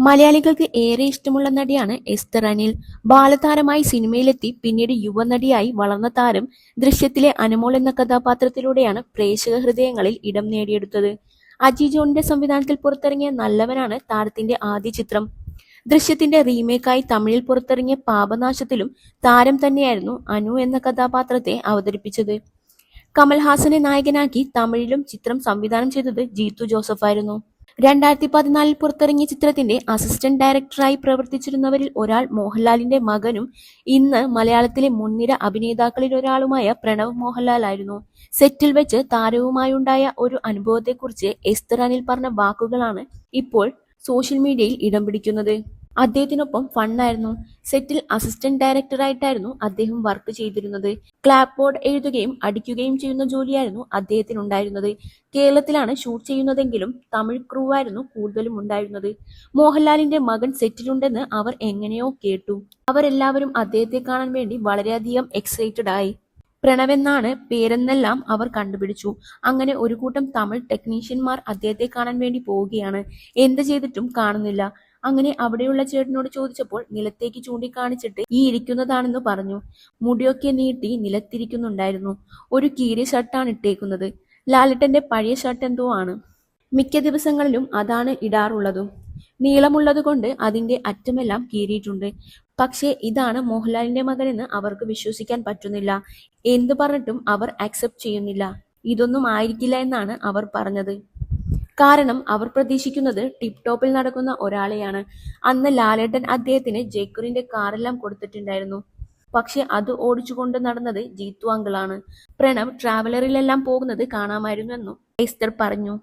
മലയാളികൾക്ക് ഏറെ ഇഷ്ടമുള്ള നടിയാണ് എസ്തർ അനിൽ. ബാലതാരമായി സിനിമയിലെത്തി പിന്നീട് യുവനടിയായി വളർന്ന താരം ദൃശ്യത്തിലെ അനുമോൾ എന്ന കഥാപാത്രത്തിലൂടെയാണ് പ്രേക്ഷക ഹൃദയങ്ങളിൽ ഇടം നേടിയെടുത്തത്. അജി ജോണിന്റെ സംവിധാനത്തിൽ പുറത്തിറങ്ങിയ നല്ലവനാണ് താരത്തിന്റെ ആദ്യ ചിത്രം. ദൃശ്യത്തിന്റെ റീമേക്കായി തമിഴിൽ പുറത്തിറങ്ങിയ പാപനാശത്തിലും താരം തന്നെയായിരുന്നു അനു എന്ന കഥാപാത്രത്തെ അവതരിപ്പിച്ചത്. കമൽഹാസനെ നായകനാക്കി തമിഴിലും ചിത്രം സംവിധാനം ചെയ്തത് ജീത്തു ജോസഫായിരുന്നു. 2014 പുറത്തിറങ്ങിയ ചിത്രത്തിന്റെ അസിസ്റ്റന്റ് ഡയറക്ടറായി പ്രവർത്തിച്ചിരുന്നവരിൽ ഒരാൾ മോഹൻലാലിന്റെ മകനും ഇന്ന് മലയാളത്തിലെ മുൻനിര അഭിനേതാക്കളിലൊരാളുമായ പ്രണവ് മോഹൻലാലായിരുന്നു. സെറ്റിൽ വെച്ച് താരവുമായുണ്ടായ ഒരു അനുഭവത്തെക്കുറിച്ച് എസ്തർ അനിൽ പറഞ്ഞ വാക്കുകളാണ് ഇപ്പോൾ സോഷ്യൽ മീഡിയയിൽ ഇടം പിടിക്കുന്നത്. അദ്ദേഹത്തിനൊപ്പം ഫണ്ണായിരുന്നു. സെറ്റിൽ അസിസ്റ്റന്റ് ഡയറക്ടറായിട്ടായിരുന്നു അദ്ദേഹം വർക്ക് ചെയ്തിരുന്നത്. ക്ലാപ്പ് ബോർഡ് എഴുതുകയും അടിക്കുകയും ചെയ്യുന്ന ജോലിയായിരുന്നു അദ്ദേഹത്തിനുണ്ടായിരുന്നത്. കേരളത്തിലാണ് ഷൂട്ട് ചെയ്യുന്നതെങ്കിലും തമിഴ് ക്രൂ ആയിരുന്നു കൂടുതലും ഉണ്ടായിരുന്നത്. മോഹൻലാലിന്റെ മകൻ സെറ്റിലുണ്ടെന്ന് അവർ എങ്ങനെയോ കേട്ടു. അവരെല്ലാവരും അദ്ദേഹത്തെ കാണാൻ വേണ്ടി വളരെയധികം എക്സൈറ്റഡ് ആയി. പ്രണവെന്നാണ് പേരെന്നെല്ലാം അവർ കണ്ടുപിടിച്ചു. അങ്ങനെ ഒരു കൂട്ടം തമിഴ് ടെക്നീഷ്യന്മാർ അദ്ദേഹത്തെ കാണാൻ വേണ്ടി പോവുകയാണ്. എന്ത് ചെയ്തിട്ടും കാണുന്നില്ല. അങ്ങനെ അവിടെയുള്ള ചേട്ടനോട് ചോദിച്ചപ്പോൾ നിലത്തേക്ക് ചൂണ്ടിക്കാണിച്ചിട്ട് ഈ ഇരിക്കുന്നതാണെന്ന് പറഞ്ഞു. മുടിയൊക്കെ നീട്ടി നിലത്തിരിക്കുന്നുണ്ടായിരുന്നു. ഒരു കീറിയ ഷർട്ടാണ് ഇട്ടേക്കുന്നത്. ലാലേട്ടന്റെ പഴയ ഷർട്ട് എന്തോ ആണ്. മിക്ക ദിവസങ്ങളിലും അതാണ് ഇടാറുള്ളതും. നീളമുള്ളതുകൊണ്ട് അതിന്റെ അറ്റമെല്ലാം കീറിയിട്ടുണ്ട്. പക്ഷേ ഇതാണ് മോഹൻലാലിന്റെ മകനെന്ന് അവർക്ക് വിശ്വസിക്കാൻ പറ്റുന്നില്ല. എന്ത് പറഞ്ഞിട്ടും അവർ അക്സെപ്റ്റ് ചെയ്യുന്നില്ല. ഇതൊന്നും ആയിരിക്കില്ല എന്നാണ് അവർ പറഞ്ഞത്. കാരണം അവർ പ്രതീക്ഷിക്കുന്നത് ടിപ് ടോപ്പിൽ നടക്കുന്ന ഒരാളെയാണ്. അന്ന് ലാലേട്ടൻ അദ്ദേഹത്തിന് ജയ്ക്കൂറിന്റെ കാറെല്ലാം കൊടുത്തിട്ടുണ്ടായിരുന്നു. പക്ഷെ അത് ഓടിച്ചുകൊണ്ട് നടന്നത് ജീത്തു അങ്കിളാണ്. പ്രണവ് ട്രാവലറിലെല്ലാം പോകുന്നത് കാണാമായിരുന്നെന്നും എസ്തർ പറഞ്ഞു.